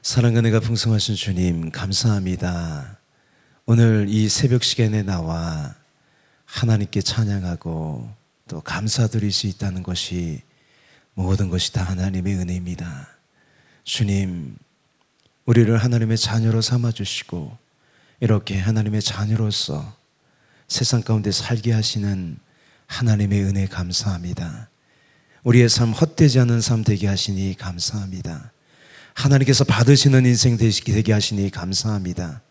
사랑과 은혜가 풍성하신 주님 감사합니다. 오늘 이 새벽 시간에 나와 하나님께 찬양하고 또 감사드릴 수 있다는 것이 모든 것이 다 하나님의 은혜입니다. 주님, 우리를 하나님의 자녀로 삼아주시고 이렇게 하나님의 자녀로서 세상 가운데 살게 하시는 하나님의 은혜 감사합니다. 우리의 삶 헛되지 않은 삶 되게 하시니 감사합니다. 하나님께서 받으시는 인생 되게 하시니 감사합니다.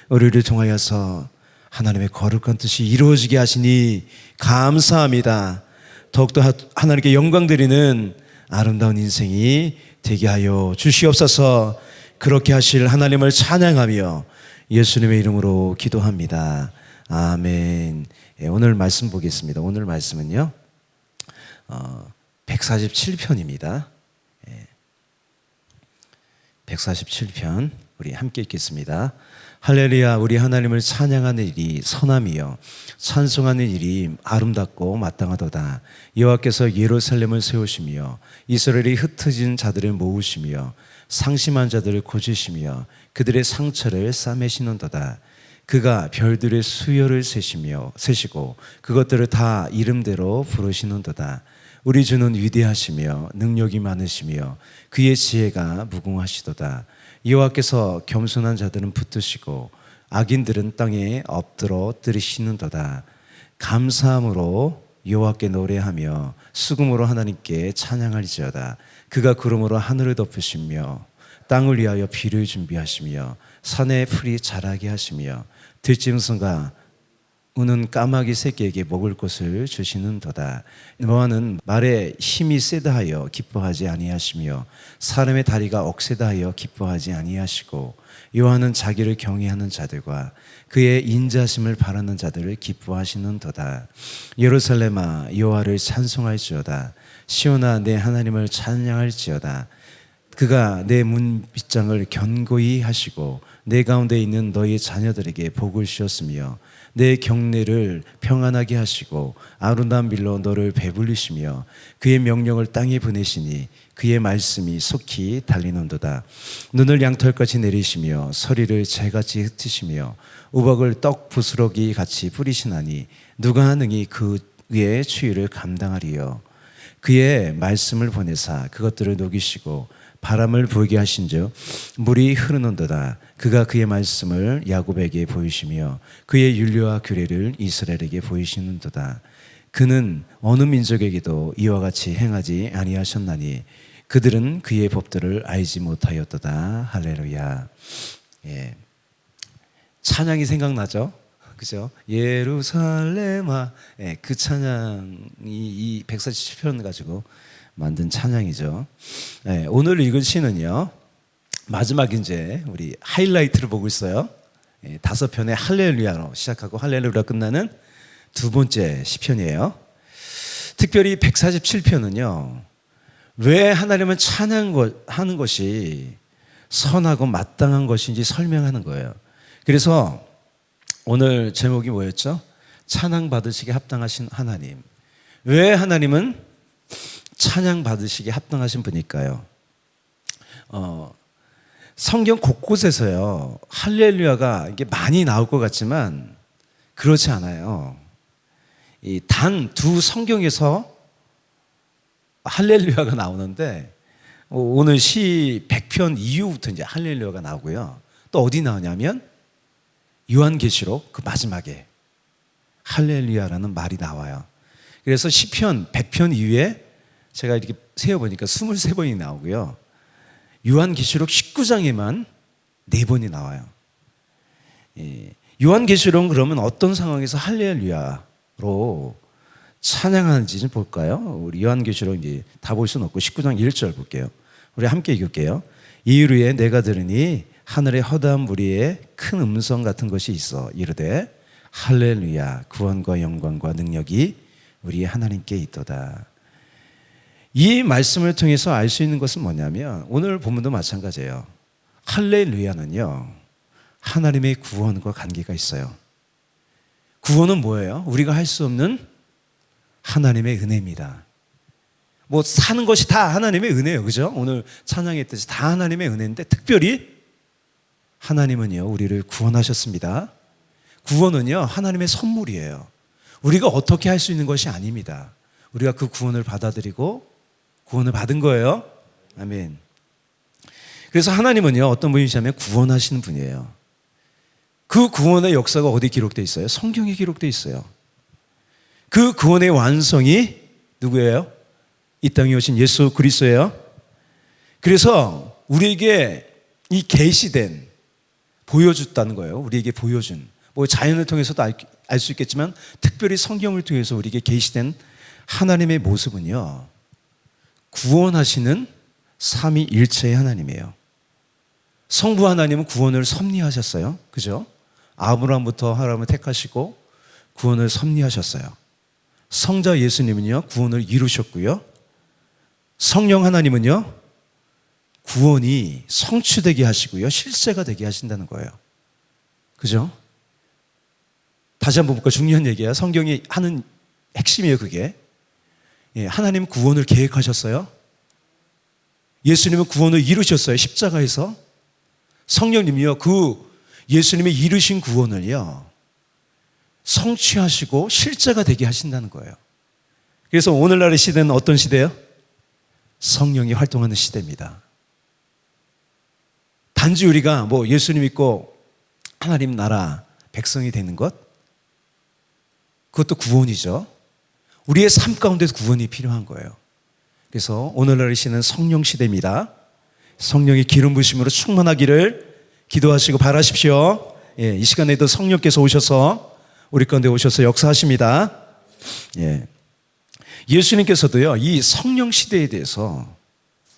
우리를 통하여서 하나님의 거룩한 뜻이 이루어지게 하시니 감사합니다. 더욱더 하나님께 영광 드리는 아름다운 인생이 되게 하여 주시옵소서. 그렇게 하실 하나님을 찬양하며 예수님의 이름으로 기도합니다. 아멘. 오늘 말씀 보겠습니다. 오늘 말씀은요 147편입니다 147편 우리 함께 읽겠습니다. 할렐루야. 우리 하나님을 찬양하는 일이 선함이요 찬송하는 일이 아름답고 마땅하도다. 여호와께서 예루살렘을 세우시며 이스라엘이 흩어진 자들을 모으시며 상심한 자들을 고치시며 그들의 상처를 싸매시는도다. 그가 별들의 수요를 세시고 그것들을 다 이름대로 부르시는도다. 우리 주는 위대하시며 능력이 많으시며 그의 지혜가 무궁하시도다. 여호와께서 겸손한 자들은 붙드시고 악인들은 땅에 엎드러 뜨리시는도다. 감사함으로 여호와께 노래하며 수금으로 하나님께 찬양할지어다. 그가 구름으로 하늘을 덮으시며 땅을 위하여 비를 준비하시며 산에 풀이 자라게 하시며 들짐승과 우는 까마귀 새끼에게 먹을 것을 주시는도다. 여호와는 말에 힘이 세다 하여 기뻐하지 아니하시며 사람의 다리가 억세다 하여 기뻐하지 아니하시고 여호와는 자기를 경외하는 자들과 그의 인자심을 바라는 자들을 기뻐하시는도다. 예루살렘아 여호와를 찬송할지어다. 시온아 내 하나님을 찬양할지어다. 그가 내 문빗장을 견고히 하시고 내 가운데 있는 너희 자녀들에게 복을 주셨으며 내 경내를 평안하게 하시고 아름다운 빌로 너를 배불리시며 그의 명령을 땅에 보내시니 그의 말씀이 속히 달리는도다. 눈을 양털같이 내리시며 서리를 재같이 흩으시며 우박을 떡 부스러기 같이 뿌리시나니 누가 능히 그의 추위를 감당하리요. 그의 말씀을 보내사 그것들을 녹이시고 바람을 불게 하신즉 물이 흐르는도다. 그가 그의 말씀을 야곱에게 보이시며 그의 윤례와 규례를 이스라엘에게 보이시는도다. 그는 어느 민족에게도 이와 같이 행하지 아니하셨나니 그들은 그의 법들을 알지 못하였도다. 할렐루야. 찬양이 생각나죠? 그죠? 예루살렘아. 그 찬양이 이 147편 가지고 만든 찬양이죠. 오늘 읽은 시는요 마지막 이제 우리 하이라이트를 보고 있어요. 5편의 할렐루야로 시작하고 할렐루야 끝나는 두 번째 시편이에요. 특별히 147편은요 왜 하나님을 찬양하는 것이 선하고 마땅한 것인지 설명하는 거예요. 그래서 오늘 제목이 뭐였죠? 찬양 받으시기에 합당하신 하나님. 왜 하나님은 찬양 받으시기에 합당하신 분일까요? 성경 곳곳에서요 할렐루야가 이게 많이 나올 것 같지만 그렇지 않아요. 단 두 성경에서 할렐루야가 나오는데 오늘 시 100편 이후부터 이제 할렐루야가 나오고요. 또 어디 나오냐면 요한계시록 그 마지막에 할렐루야라는 말이 나와요. 그래서 시편 100편 이후에 제가 이렇게 세어보니까 23번이 나오고요. 요한계시록 19장에만 4번이 나와요. 요한계시록은 그러면 어떤 상황에서 할렐루야로 찬양하는지 좀 볼까요? 우리 요한계시록 이제 다 볼 수는 없고 19장 1절 볼게요. 우리 함께 읽을게요. 이후에 내가 들으니 하늘의 허다한 무리에 큰 음성 같은 것이 있어 이르되 할렐루야 구원과 영광과 능력이 우리 하나님께 있도다. 이 말씀을 통해서 알 수 있는 것은 뭐냐면 오늘 본문도 마찬가지예요. 할렐루야는요 하나님의 구원과 관계가 있어요. 구원은 뭐예요? 우리가 할 수 없는 하나님의 은혜입니다. 뭐 사는 것이 다 하나님의 은혜예요. 그죠? 오늘 찬양했듯이 다 하나님의 은혜인데 특별히 하나님은요, 우리를 구원하셨습니다. 구원은요, 하나님의 선물이에요. 우리가 어떻게 할 수 있는 것이 아닙니다. 우리가 그 구원을 받아들이고 구원을 받은 거예요. 아멘. 그래서 하나님은요, 어떤 분이시냐면 구원하시는 분이에요. 그 구원의 역사가 어디 기록되어 있어요? 성경에 기록되어 있어요. 그 구원의 완성이 누구예요? 이 땅에 오신 예수 그리스도예요. 그래서 우리에게 이 계시된, 보여줬다는 거예요. 우리에게 보여준, 뭐 자연을 통해서도 알 수 있겠지만 특별히 성경을 통해서 우리에게 계시된 하나님의 모습은요, 구원하시는 삼위일체의 하나님이에요. 성부 하나님은 구원을 섭리하셨어요. 그죠? 아브라함부터 하나님을 택하시고 구원을 섭리하셨어요. 성자 예수님은요, 구원을 이루셨고요. 성령 하나님은요, 구원이 성취되게 하시고요, 실제가 되게 하신다는 거예요. 그죠? 다시 한번 볼까요? 중요한 얘기예요. 성경이 하는 핵심이에요, 그게. 하나님은 구원을 계획하셨어요. 예수님은 구원을 이루셨어요, 십자가에서. 성령님이요, 그 예수님이 이루신 구원을요, 성취하시고 실제가 되게 하신다는 거예요. 그래서 오늘날의 시대는 어떤 시대예요? 성령이 활동하는 시대입니다. 단지 우리가 뭐 예수님 믿고 하나님 나라 백성이 되는 것, 그것도 구원이죠. 우리의 삶 가운데서 구원이 필요한 거예요. 그래서 오늘날의 시대는 성령 시대입니다. 성령의 기름 부으심으로 충만하기를 기도하시고 바라십시오. 이 시간에도 성령께서 오셔서 우리 가운데 오셔서 역사하십니다. 예수님께서도요, 이 성령 시대에 대해서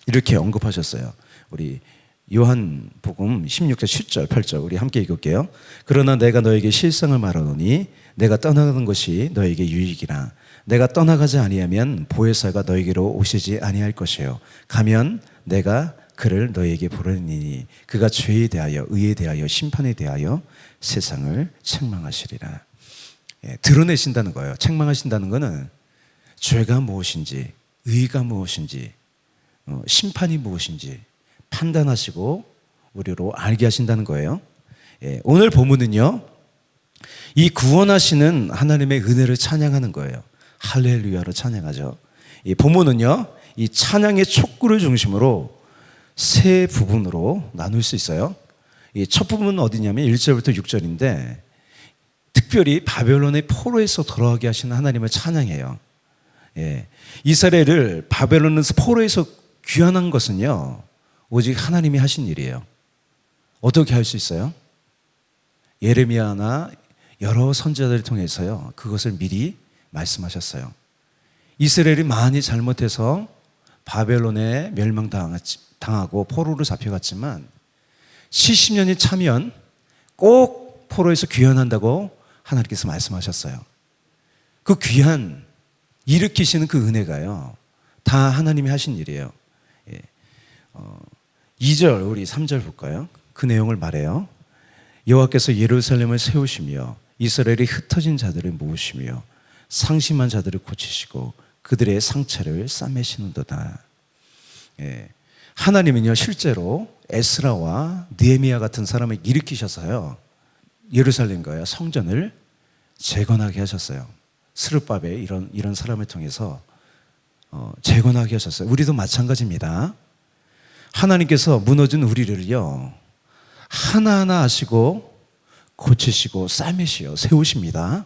이렇게 언급하셨어요. 우리 요한복음 16절 7절 8절 우리 함께 읽을게요. 그러나 내가 너에게 실상을 말하노니 내가 떠나가는 것이 너에게 유익이라. 내가 떠나가지 아니하면 보혜사가 너에게로 오시지 아니할 것이요 가면 내가 그를 너에게 보내리니 그가 죄에 대하여 의에 대하여 심판에 대하여 세상을 책망하시리라. 드러내신다는 거예요. 책망하신다는 것은 죄가 무엇인지, 의가 무엇인지, 심판이 무엇인지 판단하시고 우리로 알게 하신다는 거예요. 오늘 본문은요, 이 구원하시는 하나님의 은혜를 찬양하는 거예요. 할렐루야로 찬양하죠. 이 본문은요, 이 찬양의 촉구를 중심으로 세 부분으로 나눌 수 있어요. 이 첫 부분은 어디냐면 1절부터 6절인데 특별히 바벨론의 포로에서 돌아오게 하시는 하나님을 찬양해요. 이스라엘을 바벨론에서 포로에서 귀환한 것은요, 오직 하나님이 하신 일이에요. 어떻게 할 수 있어요? 예레미야나 여러 선지자들을 통해서요, 그것을 미리 말씀하셨어요. 이스라엘이 많이 잘못해서 바벨론에 멸망당하고 포로로 잡혀갔지만 70년이 차면 꼭 포로에서 귀환한다고 하나님께서 말씀하셨어요. 그 귀환 일으키시는 그 은혜가요, 다 하나님이 하신 일이에요. 2절 우리 3절 볼까요? 그 내용을 말해요. 여호와께서 예루살렘을 세우시며 이스라엘이 흩어진 자들을 모으시며 상심한 자들을 고치시고 그들의 상처를 싸매시는도다. 하나님은요, 실제로 에스라와 느헤미야 같은 사람을 일으키셔서요, 예루살렘과요 성전을 재건하게 하셨어요. 스룹바벨 이런 사람을 통해서 재건하게 하셨어요. 우리도 마찬가지입니다. 하나님께서 무너진 우리를요, 하나하나 하시고 고치시고 싸매시어 세우십니다.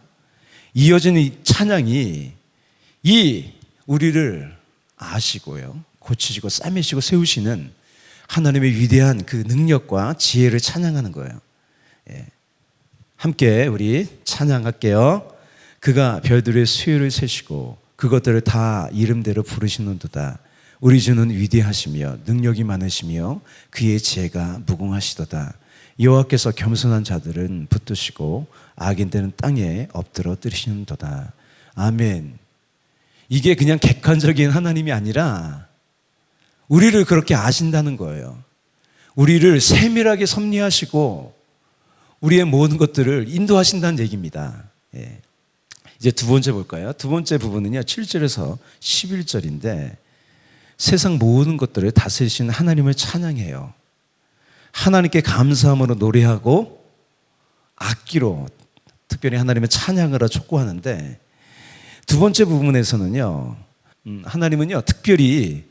이어진 이 찬양이 이 우리를 아시고요, 고치시고 싸매시고 세우시는 하나님의 위대한 그 능력과 지혜를 찬양하는 거예요. 함께 우리 찬양할게요. 그가 별들의 수요를 세시고 그것들을 다 이름대로 부르시는도다. 우리 주는 위대하시며 능력이 많으시며 그의 지혜가 무궁하시도다. 여호와께서 겸손한 자들은 붙드시고 악인들은 땅에 엎드러 뜨시는도다. 아멘. 이게 그냥 객관적인 하나님이 아니라 우리를 그렇게 아신다는 거예요. 우리를 세밀하게 섭리하시고 우리의 모든 것들을 인도하신다는 얘기입니다. 이제 두 번째 볼까요? 두 번째 부분은요, 7절에서 11절인데 세상 모든 것들을 다스리시는 하나님을 찬양해요. 하나님께 감사함으로 노래하고 악기로 특별히 하나님을 찬양하라 촉구하는데, 두 번째 부분에서는요, 하나님은요 특별히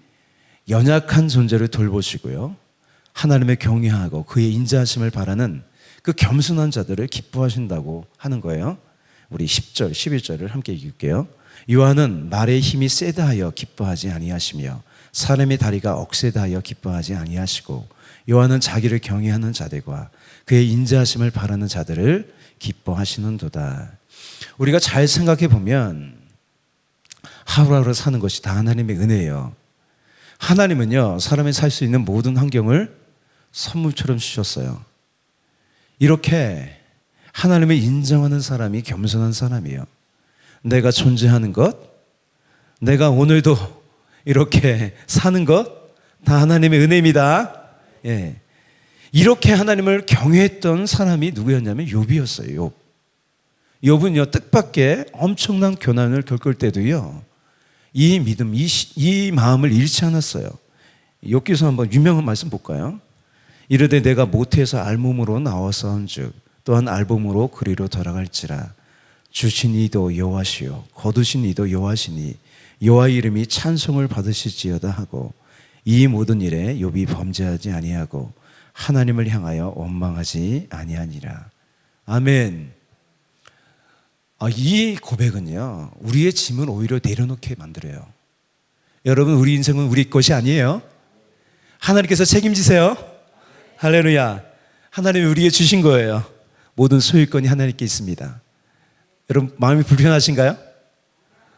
연약한 존재를 돌보시고요, 하나님의 경외하고 그의 인자하심을 바라는 그 겸손한 자들을 기뻐하신다고 하는 거예요. 우리 10절, 11절을 함께 읽을게요. 요한은 말의 힘이 세다 하여 기뻐하지 아니하시며 사람의 다리가 억세다 하여 기뻐하지 아니하시고, 요한은 자기를 경외하는 자들과 그의 인자하심을 바라는 자들을 기뻐하시는도다. 우리가 잘 생각해 보면 하루하루 사는 것이 다 하나님의 은혜예요. 하나님은요 사람이 살 수 있는 모든 환경을 선물처럼 주셨어요. 이렇게 하나님을 인정하는 사람이 겸손한 사람이에요. 내가 존재하는 것, 내가 오늘도 이렇게 사는 것 다 하나님의 은혜입니다. 예. 이렇게 하나님을 경외했던 사람이 누구였냐면 욥이었어요. 욥은요 뜻밖의 엄청난 고난을 겪을 때도요 이 믿음, 이 마음을 잃지 않았어요. 욥기서 한번 유명한 말씀 볼까요? 이르되 내가 모태에서 알몸으로 나와서온즉 또한 알몸으로 그리로 돌아갈지라. 주신 이도 여호와시요 거두신 이도 여호와시니 여호와의 이름이 찬송을 받으실지어다 하고, 이 모든 일에 욥이 범죄하지 아니하고 하나님을 향하여 원망하지 아니하니라. 아멘. 이 고백은요 우리의 짐을 오히려 내려놓게 만들어요. 여러분, 우리 인생은 우리 것이 아니에요. 하나님께서 책임지세요. 할렐루야. 하나님이 우리에게 주신 거예요. 모든 소유권이 하나님께 있습니다. 여러분, 마음이 불편하신가요?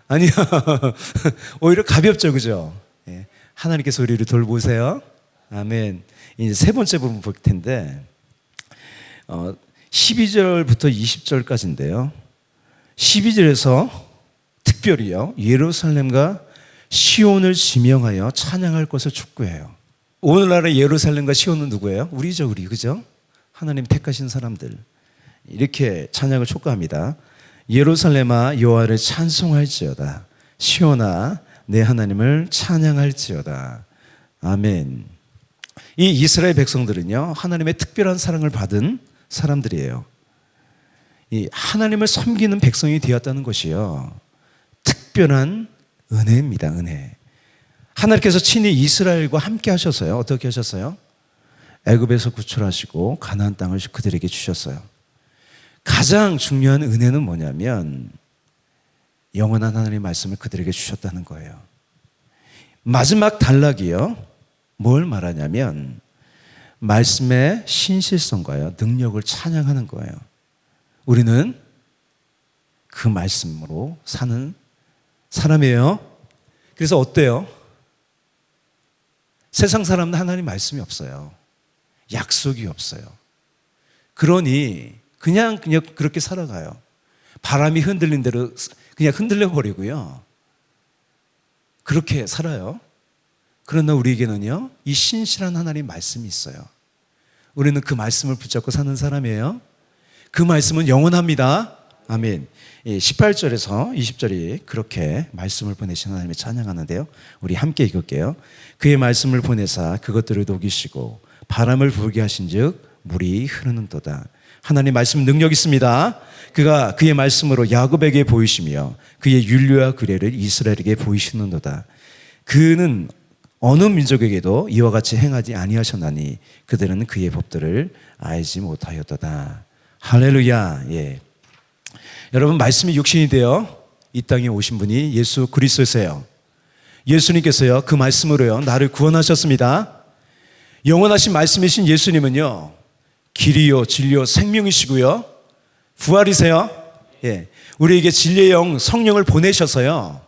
아니요. 오히려 가볍죠, 그죠? 예. 하나님께서 우리를 돌보세요. 아멘. 이제 세 번째 부분 볼 텐데, 12절부터 20절까지인데요. 12절에서 특별히요 예루살렘과 시온을 지명하여 찬양할 것을 촉구해요. 오늘날의 예루살렘과 시온은 누구예요? 우리죠, 우리. 그죠? 하나님 택하신 사람들. 이렇게 찬양을 촉구합니다. 예루살렘아 여호와를 찬송할지어다. 시온아 내 하나님을 찬양할지어다. 아멘. 이 이스라엘 백성들은요 하나님의 특별한 사랑을 받은 사람들이에요. 이 하나님을 섬기는 백성이 되었다는 것이요 특별한 은혜입니다. 은혜. 하나님께서 친히 이스라엘과 함께 하셔서요 어떻게 하셨어요? 애굽에서 구출하시고 가나안 땅을 그들에게 주셨어요. 가장 중요한 은혜는 뭐냐면 영원한 하나님의 말씀을 그들에게 주셨다는 거예요. 마지막 단락이요 뭘 말하냐면 말씀의 신실성과요 능력을 찬양하는 거예요. 우리는 그 말씀으로 사는 사람이에요. 그래서 어때요? 세상 사람은 하나님 말씀이 없어요. 약속이 없어요. 그러니 그냥 그렇게 살아가요. 바람이 흔들린 대로 그냥 흔들려 버리고요. 그렇게 살아요. 그러나 우리에게는요 이 신실한 하나님 말씀이 있어요. 우리는 그 말씀을 붙잡고 사는 사람이에요. 그 말씀은 영원합니다. 아멘. 18절에서 20절이 그렇게 말씀을 보내신 하나님을 찬양하는데요. 우리 함께 읽을게요. 그의 말씀을 보내사 그것들을 녹이시고 바람을 불게 하신즉 물이 흐르는도다. 하나님 말씀은 능력 있습니다. 그가 그의 말씀으로 야곱에게 보이시며 그의 율례와 규례를 이스라엘에게 보이시는도다. 그는 어느 민족에게도 이와 같이 행하지 아니하셨나니 그들은 그의 법들을 알지 못하였도다. 할렐루야. 예. 여러분, 말씀이 육신이 되어 이 땅에 오신 분이 예수 그리스도세요. 예수님께서요 그 말씀으로요 나를 구원하셨습니다. 영원하신 말씀이신 예수님은요 길이요 진리요 생명이시고요 부활이세요. 예. 우리에게 진리의 영 성령을 보내셔서요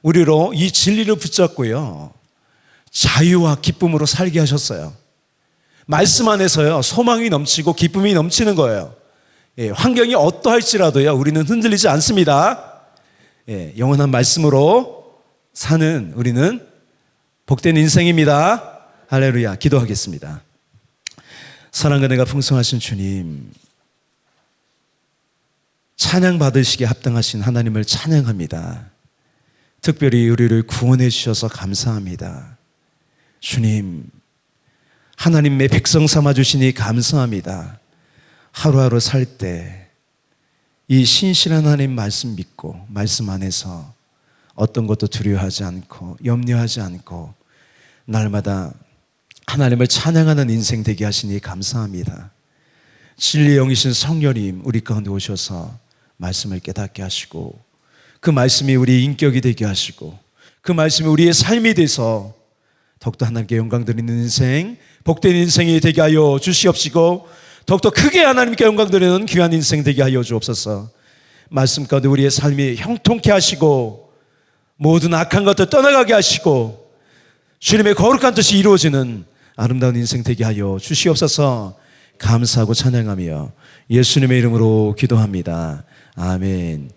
우리로 이 진리를 붙잡고요 자유와 기쁨으로 살게 하셨어요. 말씀 안에서요 소망이 넘치고 기쁨이 넘치는 거예요. 예, 환경이 어떠할지라도요 우리는 흔들리지 않습니다. 예, 영원한 말씀으로 사는 우리는 복된 인생입니다. 할렐루야. 기도하겠습니다. 사랑과 은혜가 풍성하신 주님, 찬양 받으시기에 합당하신 하나님을 찬양합니다. 특별히 우리를 구원해 주셔서 감사합니다. 주님, 하나님의 백성 삼아 주시니 감사합니다. 하루하루 살 때 이 신실한 하나님 말씀 믿고 말씀 안에서 어떤 것도 두려워하지 않고 염려하지 않고 날마다 하나님을 찬양하는 인생 되게 하시니 감사합니다. 진리의 영이신 성령님 우리 가운데 오셔서 말씀을 깨닫게 하시고 그 말씀이 우리의 인격이 되게 하시고 그 말씀이 우리의 삶이 돼서 더욱더 하나님께 영광 드리는 인생, 복된 인생이 되게 하여 주시옵시고 더욱더 크게 하나님께 영광 드리는 귀한 인생 되게 하여 주옵소서. 말씀 가운데 우리의 삶이 형통케 하시고 모든 악한 것들 떠나가게 하시고 주님의 거룩한 뜻이 이루어지는 아름다운 인생 되게 하여 주시옵소서. 감사하고 찬양하며 예수님의 이름으로 기도합니다. 아멘.